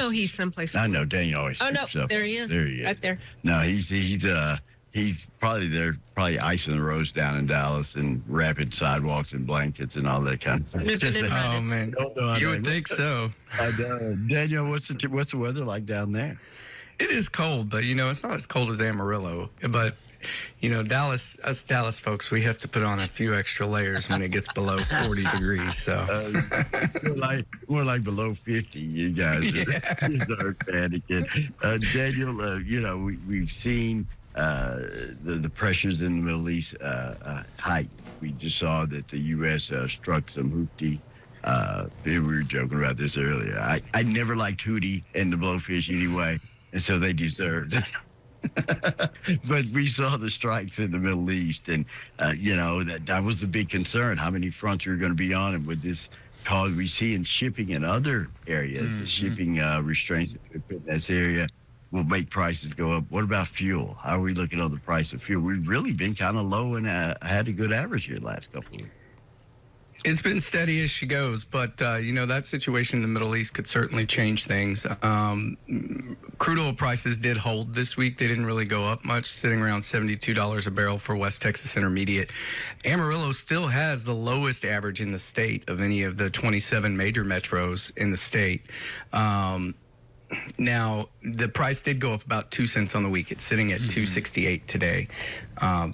know he's someplace. I know Daniel always. Oh no, keeps up. there he is. There he is. Right there. No, he's probably there, probably icing the roads down in Dallas and wrapping sidewalks and blankets and all that kind of stuff. Oh man, you would think so. Daniel, what's the weather like down there? It is cold, but it's not as cold as Amarillo. But us Dallas folks, we have to put on a few extra layers when it gets below 40 degrees. So more like below 50. You guys are panicking. Daniel, we've seen the pressures in the Middle East height. We just saw that the U.S. struck some Houthi. We were joking about this earlier. I never liked Houthi and the blowfish anyway, and so they deserved it. But we saw the strikes in the Middle East, and that was the big concern. How many fronts are going to be on, and would this cause? We see in shipping in other areas, the shipping restraints that we put in this area will make prices go up. What about fuel? How are we looking at the price of fuel? We've really been kind of low and had a good average here the last couple of weeks. It's been steady as she goes, but that situation in the Middle East could certainly change things. Crude oil prices did hold this week. They didn't really go up much, sitting around $72 a barrel for West Texas Intermediate. Amarillo still has the lowest average in the state of any of the 27 major metros in the state. Now, the price did go up about 2 cents on the week. It's sitting at $2.68 today.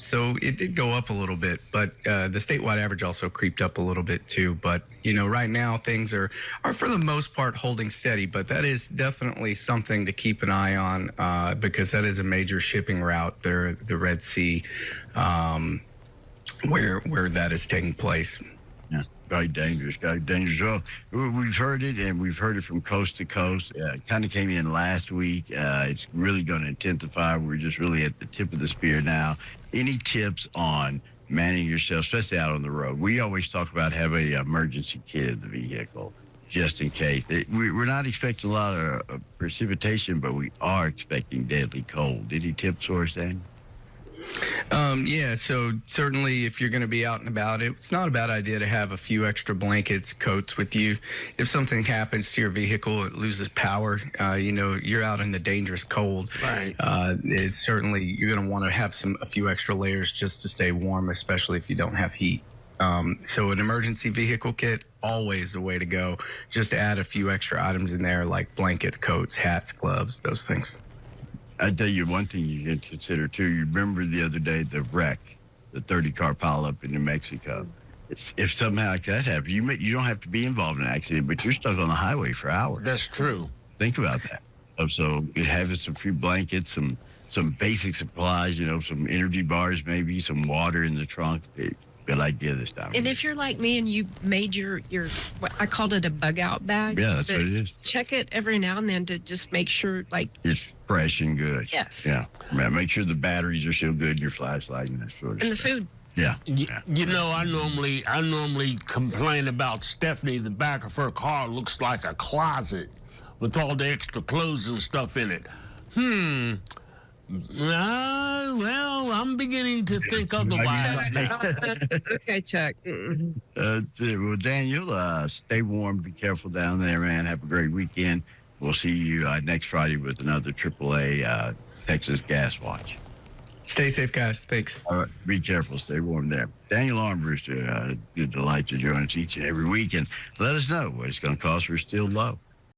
So it did go up a little bit, but the statewide average also creeped up a little bit too. But, right now things are for the most part holding steady, but that is definitely something to keep an eye on because that is a major shipping route there, the Red Sea, where that is taking place. Yeah. Very dangerous, Well, we've heard it, and we've heard it from coast to coast. It kind of came in last week. It's really going to intensify. We're just really at the tip of the spear now. Any tips on managing yourself, especially out on the road? We always talk about having an emergency kit in the vehicle, just in case. We're not expecting a lot of precipitation, but we are expecting deadly cold. Any tips for us, Dan? So certainly if you're going to be out and about, it's not a bad idea to have a few extra blankets, coats with you. If something happens to your vehicle, it loses power, you're out in the dangerous cold. Right. It's certainly, you're going to want to have a few extra layers just to stay warm, especially if you don't have heat. So an emergency vehicle kit, always the way to go. Just add a few extra items in there like blankets, coats, hats, gloves, those things. I tell you one thing you can consider too. You remember the other day the wreck, the 30-car pileup in New Mexico. If something like that happens, you don't have to be involved in an accident, but you're stuck on the highway for hours. That's true. Think about that. So having some few blankets, some basic supplies, some energy bars, maybe some water in the trunk. Good idea this time. And if you're like me and you made your I called it a bug out bag. Yeah, that's what it is. Check it every now and then to just make sure it's fresh and good. Yes. Yeah. Make sure the batteries are still good in your flashlight and that sort of and stuff. the food. Yeah. I normally complain about Stephanie. The back of her car looks like a closet with all the extra clothes and stuff in it. Well, I'm beginning to think otherwise. Okay, Chuck. Well, Daniel, stay warm. Be careful down there, man. Have a great weekend. We'll see you next Friday with another AAA Texas Gas Watch. Stay safe, guys. Thanks. All right. Be careful. Stay warm there. Daniel Armbruster, good delight to join us each and every week. And let us know what it's going to cost for Steel Low.